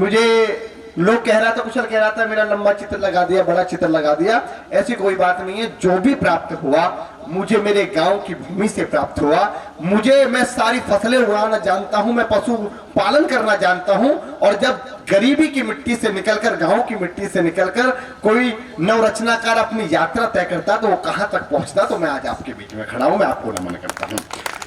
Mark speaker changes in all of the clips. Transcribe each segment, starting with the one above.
Speaker 1: मुझे लोग कह रहा था, कुशल कह रहा था मेरा लंबा चित्र लगा दिया, बड़ा चित्र लगा दिया। ऐसी कोई बात नहीं है। जो भी प्राप्त हुआ मुझे मेरे गांव की भूमि से प्राप्त हुआ। मैं सारी फसलें उगाना जानता हूं, मैं पशु पालन करना जानता हूं। और जब गरीबी की मिट्टी से निकलकर, गांव की मिट्टी से निकलकर कोई नवरचनाकार अपनी यात्रा तय करता तो वो कहां तक पहुंचता, तो मैं आज आपके बीच में खड़ा हूं। मैं आपको नमन करता हूं।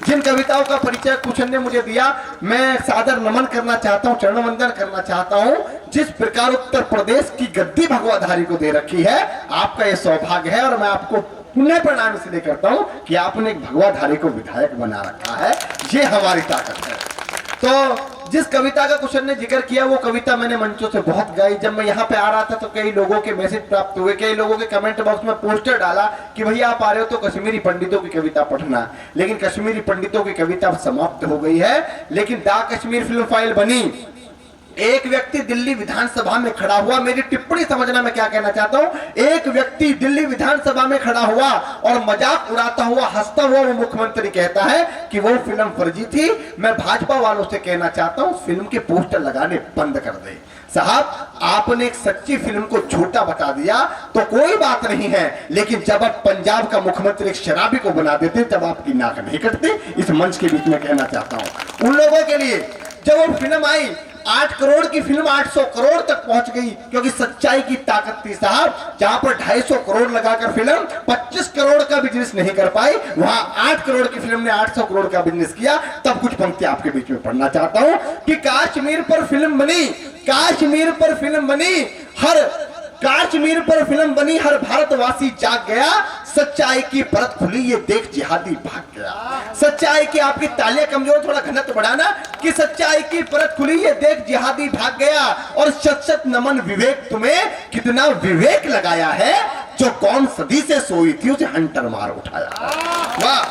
Speaker 1: जिन कविताओं का परिचय कुशल ने मुझे दिया, मैं सादर नमन करना चाहता हूं, चरण वंदन करना चाहता हूं। जिस प्रकार उत्तर प्रदेश की गद्दी भगवाधारी को दे रखी है, आपका यह सौभाग्य है। और मैं आपको पुण्य प्रणाम इसलिए करता हूं कि आपने एक भगवाधारी को विधायक बना रखा है। ये हमारी ताकत है। तो जिस कविता का कुशल ने जिक्र किया, वो कविता मैंने मंचों से बहुत गाई। जब मैं यहाँ पे आ रहा था तो कई लोगों के मैसेज प्राप्त हुए, कई लोगों के कमेंट बॉक्स में पोस्टर डाला कि भैया आप आ रहे हो तो कश्मीरी पंडितों की कविता पढ़ना। लेकिन कश्मीरी पंडितों की कविता समाप्त हो गई है। लेकिन दा कश्मीर फिल्म फाइल बनी। एक व्यक्ति दिल्ली विधानसभा में खड़ा हुआ, मेरी टिप्पणी समझना मैं क्या कहना चाहता हूं। एक व्यक्ति दिल्ली विधानसभा में खड़ा हुआ और मजाक उड़ाता हुआ, हंसता हुआ वो मुख्यमंत्री कहता है कि वो फिल्म फर्जी थी। मैं भाजपा वालों से कहना चाहता हूं, फिल्म के पोस्टर लगाने बंद कर दे। साहब, आपने एक सच्ची फिल्म को झूठा बता दिया तो कोई बात नहीं है, लेकिन जब आप पंजाब का मुख्यमंत्री एक शराबी को बना देते तब आपकी नाक नहीं कटती। इस मंच के बीच में कहना चाहता हूं उन लोगों के लिए। जब वो फिल्म आई, 8 करोड़ की फिल्म 800 करोड़ तक पहुंच गई, क्योंकि सच्चाई की ताकत थी साहब। जहां पर 250 करोड़ लगाकर फिल्म 25 करोड़ का बिजनेस नहीं कर पाई, वहां 8 करोड़ की फिल्म ने 800 करोड़ का बिजनेस किया। तब कुछ पंक्ति आपके बीच में पढ़ना चाहता हूं कि कश्मीर पर फिल्म बनी, कश्मीर पर फिल्म बनी, कश्मीर पर फिल्म बनी, हर भारतवासी जाग गया। सच्चाई की परत खुली, ये देख जिहादी भाग गया। सच्चाई की, आपकी तालियां कमजोर, थोड़ा घनत्व बढ़ाना, कि सच्चाई की परत खुली, ये देख जिहादी भाग गया। और शत नमन विवेक, तुम्हें कितना विवेक लगाया है। जो कौम सदी से सोई थी उसे हंटर मार उठाया। वाह,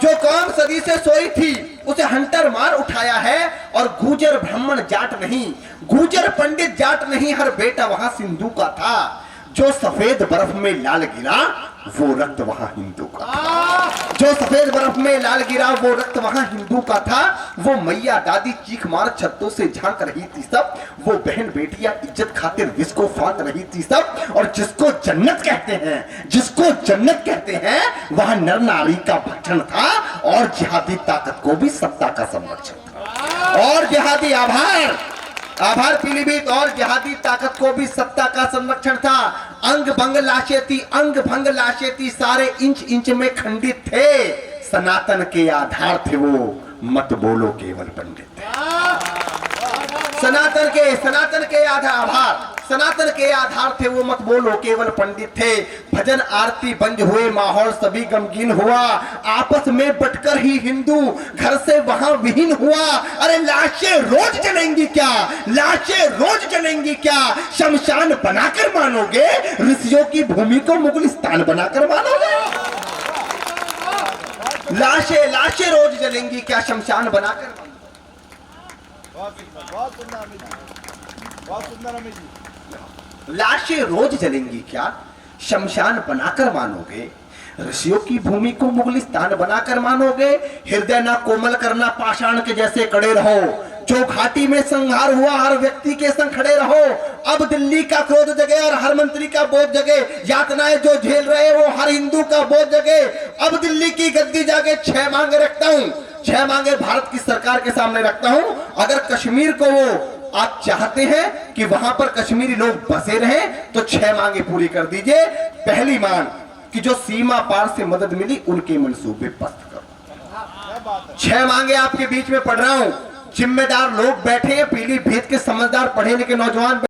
Speaker 1: जो कौम सदी से सोई थी उसे हंटर मार उठाया है। और गुजर ब्राह्मण जाट नहीं, गुजर पंडित जाट नहीं, हर बेटा वहां सिंधु का था। जो सफेद बर्फ में लाल गिरा वो रक्त वहां हिंदू का था। जो सफेद बर्फ में लाल गिरा वो रक्त वहां हिंदू का था। वो मैया दादी चीख मार छतों से झांक रही थी सब। वो बहन बेटियां इज्जत खातिर विस्को फांक रही थी सब। और जिसको जन्नत कहते हैं, जिसको जन्नत कहते हैं, वहां नर नारी का भक्षण था। और जिहादी ताकत को भी सत्ता का संरक्षण था। और जिहादी आभार पीलीभीत, और जिहादी ताकत को भी सत्ता का संरक्षण था। अंग भंग लाशें थी, अंग भंग लाशें थी, सारे इंच इंच में खंडित थे। सनातन के आधार थे वो, मत बोलो केवल पंडित थे। सनातन के आधार थे वो, मत बोलो केवल पंडित थे। भजन आरती बंद हुए, माहौल सभी गमगीन हुआ। आपस में बटकर ही हिंदू घर से वहां विहीन हुआ। अरे लाशें रोज जलेंगी क्या, लाशें रोज जलेंगी क्या। शमशान बनाकर मानोगे, ऋषियों की भूमि को मुगलिस्तान बनाकर मानोगे। लाशें रोज जलेंगी क्या, शमशान बनाकर। लाशें रोज जलेंगी क्या, शमशान बनाकर मानोगे। ऋषियों की भूमि को मुगलिस्तान बनाकर मानोगे। हृदय ना कोमल करना, पाषाण के जैसे कड़े रहो। जो घाटी में संहार हुआ, हर व्यक्ति के संग खड़े रहो। अब दिल्ली का क्रोध जगे और हर मंत्री का बोध जगे। यातनाएं जो झेल रहे वो हर हिंदू का बोध जगे। अब दिल्ली की गद्दी जाके 6 मांगे रखता हूं, 6 मांगे भारत की सरकार के सामने रखता हूं। अगर कश्मीर को वो आप चाहते हैं कि वहां पर कश्मीरी लोग बसे रहें तो 6 मांगे पूरी कर दीजिए। पहली मांग कि जो सीमा पार से मदद मिली उनके मंसूबे पस्त करो। 6 मांगे आपके बीच में पढ़ रहा हूं। जिम्मेदार लोग बैठे हैं, पीलीभीत के समझदार पढ़े लिखे नौजवान